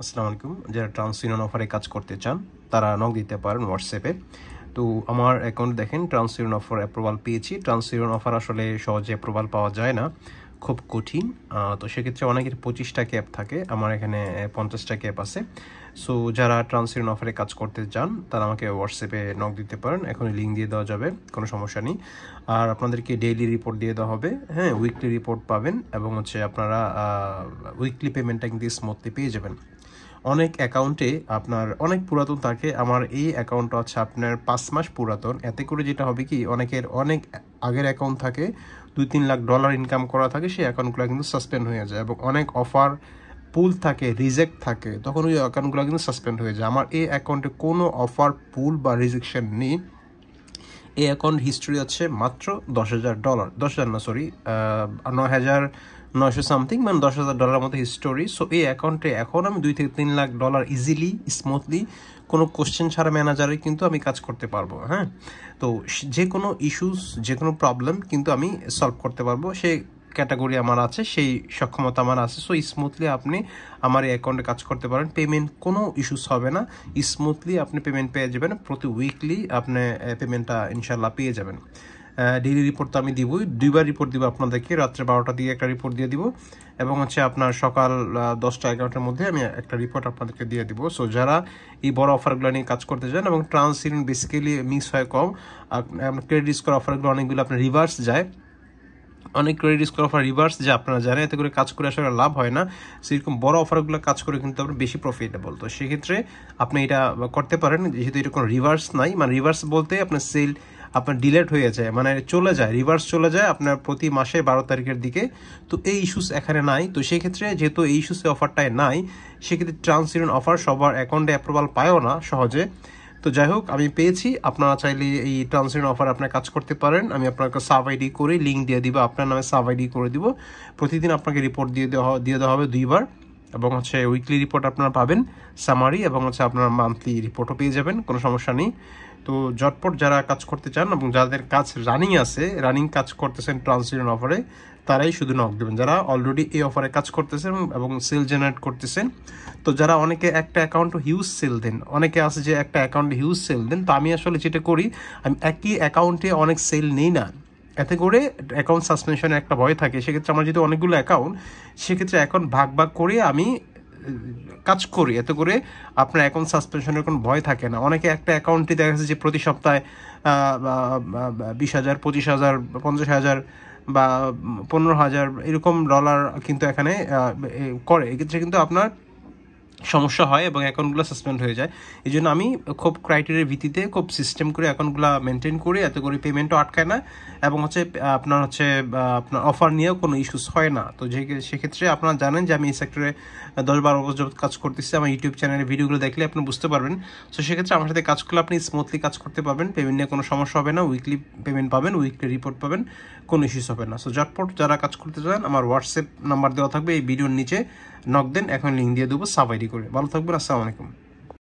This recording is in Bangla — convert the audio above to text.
আসসালামু আলাইকুম। যারা ট্রান্সইউনিয়ন অফারে কাজ করতে চান তারা নক দিতে পারেন হোয়াটসঅ্যাপে। তো আমার অ্যাকাউন্ট দেখেন ট্রান্সইউনিয়ন অফার অ্যাপ্রুভাল পেয়েছি। ট্রান্সইউনিয়ন অফার আসলে সহজে অ্যাপ্রুভাল পাওয়া যায় না, খুব কঠিন। তো সেক্ষেত্রে অনেকের 25টা ক্যাপ থাকে, আমার এখানে 50টা ক্যাপ আছে। সো যারা ট্রান্সইউনিয়ন অফারে কাজ করতে চান তারা আমাকে হোয়াটসঅ্যাপে নক দিতে পারেন, এখনই লিঙ্ক দিয়ে দেওয়া যাবে, কোনো সমস্যা নেই। আর আপনাদেরকে ডেইলি রিপোর্ট দিয়ে দেওয়া হবে, হ্যাঁ, উইকলি রিপোর্ট পাবেন এবং আপনারা উইকলি পেমেন্টটা কিন্তু স্মুথলি পেয়ে যাবেন। অনেক অ্যাকাউন্টে আপনার অনেক পুরাতন থাকে, আমার এই অ্যাকাউন্টটা হচ্ছে আপনার 5 মাস পুরাতন। এতে করে যেটা হবে কি, অনেকের অনেক আগের অ্যাকাউন্ট থাকে, $2-3 লাখ ইনকাম করা থাকে, সেই অ্যাকাউন্টগুলো কিন্তু সাসপেন্ড হয়ে যায় এবং অনেক অফার পুল থাকে, রিজেক্ট থাকে, তখন ওই অ্যাকাউন্টগুলো কিন্তু সাসপেন্ড হয়ে যায়। আমার এই অ্যাকাউন্টে কোনো অফার পুল বা রিজেকশন নেই। এই অ্যাকাউন্ট হিস্ট্রি আছে মাত্র $10,000, 10,000 না, সরি, 9,900 সামথিং, মানে $10,000 মতো হিস্টোরি। সো এই অ্যাকাউন্টে এখন আমি $2-3 লাখ ইজিলি স্মুথলি কোনো কোশ্চেন ছাড়া ম্যানেজারে কিন্তু আমি কাজ করতে পারবো। হ্যাঁ, তো যে কোনো ইস্যুস, যে কোনো প্রবলেম কিন্তু আমি সলভ করতে পারবো, সেই ক্যাটাগরি আমার আছে, সেই সক্ষমতা আমার আছে। সো স্মুথলি আপনি আমার এই অ্যাকাউন্টে কাজ করতে পারেন, পেমেন্ট কোনো ইস্যুস হবে না, স্মুথলি আপনি পেমেন্ট পেয়ে যাবেন। প্রতি উইকলি আপনি পেমেন্টটা ইনশাল্লাহ পেয়ে যাবেন। ডেইলি রিপোর্ট তো আমি দিবই, 2বার রিপোর্ট দিব আপনাদেরকে, রাত্রে 12টার দিকে একটা রিপোর্ট দিয়ে দিব এবং আপনার সকাল 10টা-11টার মধ্যে আমি একটা রিপোর্ট আপনাদেরকে দিয়ে দিব। সো যারা এই বড় অফারগুলো নিয়ে কাজ করতে চান, এবং ট্রান্সইউনিয়ন বেসিক্যালি মিস হয় কম, ক্রেডিট স্কোর অফারগুলো অনেকগুলো আপনার রিভার্স যায়, অনেক ক্রেডিট স্কোর অফার রিভার্স যে আপনারা জানেন, এতে করে কাজ করে আসলে লাভ হয় না। সেরকম বড় অফারগুলো কাজ করে কিন্তু আপনার বেশি প্রফিটেবল। তো সেক্ষেত্রে আপনি এটা করতে পারেন, যেহেতু এটা কোনো রিভার্স নাই, মানে রিভার্স বলতে আপনার সেল আপনার ডিলেট হয়ে যায়, মানে চলে যায়, রিভার্স চলে যায় আপনার প্রতি মাসে 12 তারিখের দিকে। তো এই ইস্যুস এখানে নাই। তো সেক্ষেত্রে যেহেতু এই ইস্যুসে অফারটায় নাই, সেক্ষেত্রে ট্রান্সইউনিয়ন অফার সবার অ্যাকাউন্টে অ্যাপ্রুভাল পায়ও না সহজে। তো যাই হোক, আমি পেয়েছি, আপনারা চাইলে এই ট্রান্সইউনিয়ন অফার আপনার কাজ করতে পারেন। আমি আপনাকে সাব আইডি করে লিঙ্ক দিয়ে দিব, আপনার নামে সাব আইডি করে দিব। প্রতিদিন আপনাকে রিপোর্ট দিয়ে দেওয়া হবে 2বার, এবং উইকলি রিপোর্ট আপনারা পাবেন, সামারি, এবং আপনার মান্থলি রিপোর্টও পেয়ে যাবেন, কোনো সমস্যা নেই। তো ঝটপট যারা কাজ করতে চান এবং যাদের কাজ রানিং আছে, রানিং কাজ করতেছেন ট্রান্সইউনিয়ন অফারে, তারাই শুধু নক দেবেন, যারা অলরেডি এই অফারে কাজ করতেছেন এবং সেল জেনারেট করতেছেন। তো যারা অনেকে একটা অ্যাকাউন্টে হিউজ সেল দেন, অনেকে আছে যে একটা অ্যাকাউন্টে হিউজ সেল দেন, তো আমি আসলে যেটা করি, আমি একই অ্যাকাউন্টে অনেক সেল নেই না, এতে করে অ্যাকাউন্ট সাসপেনশনের একটা ভয় থাকে। সেক্ষেত্রে আমার যেহেতু অনেকগুলো অ্যাকাউন্ট, সেক্ষেত্রে অ্যাকাউন্ট ভাগ ভাগ করে আমি কাজ করি, এতে করে আপনার অ্যাকাউন্ট সাসপেনশনের কোনো ভয় থাকে না। অনেকে একটা অ্যাকাউন্টে দেখা যাচ্ছে যে প্রতি সপ্তাহে 20,000, 25,000, 50,000 বা 15,000 এরকম ডলার কিন্তু এখানে করে। এক্ষেত্রে কিন্তু আপনার সমস্যা হয় এবং অ্যাকাউন্টগুলো সাসপেন্ড হয়ে যায়। এই জন্য আমি খুব ক্রাইটেরিয়ার ভিত্তিতে খুব সিস্টেম করে অ্যাকাউন্টগুলো মেনটেন করি, এতে করে পেমেন্টও আটকায় না এবং আপনার আপনার অফার নিয়েও কোনো ইস্যুস হয় না। তো সেক্ষেত্রে আপনারা জানেন যে আমি এই সেক্টরে 10-12 বছর যাবত কাজ করতেছি। আমার ইউটিউব চ্যানেলে ভিডিওগুলো দেখলে আপনি বুঝতে পারবেন। তো সেক্ষেত্রে আমার সাথে কাজ করলে আপনি স্মুথলি কাজ করতে পারবেন, পেমেন্ট নিয়ে কোনো সমস্যা হবে না, উইকলি পেমেন্ট পাবেন, উইকলি রিপোর্ট পাবেন, কোনো ইস্যুস হবে না। সো ঝটপট যারা কাজ করতে চান, আমার হোয়াটসঅ্যাপ নাম্বার দেওয়া থাকবে এই ভিডিওর নিচে, নক দেন, এখন লিঙ্ক দিয়ে দেবো সাব আইডি করে। ভালো থাকবেন, আসসালামু আলাইকুম।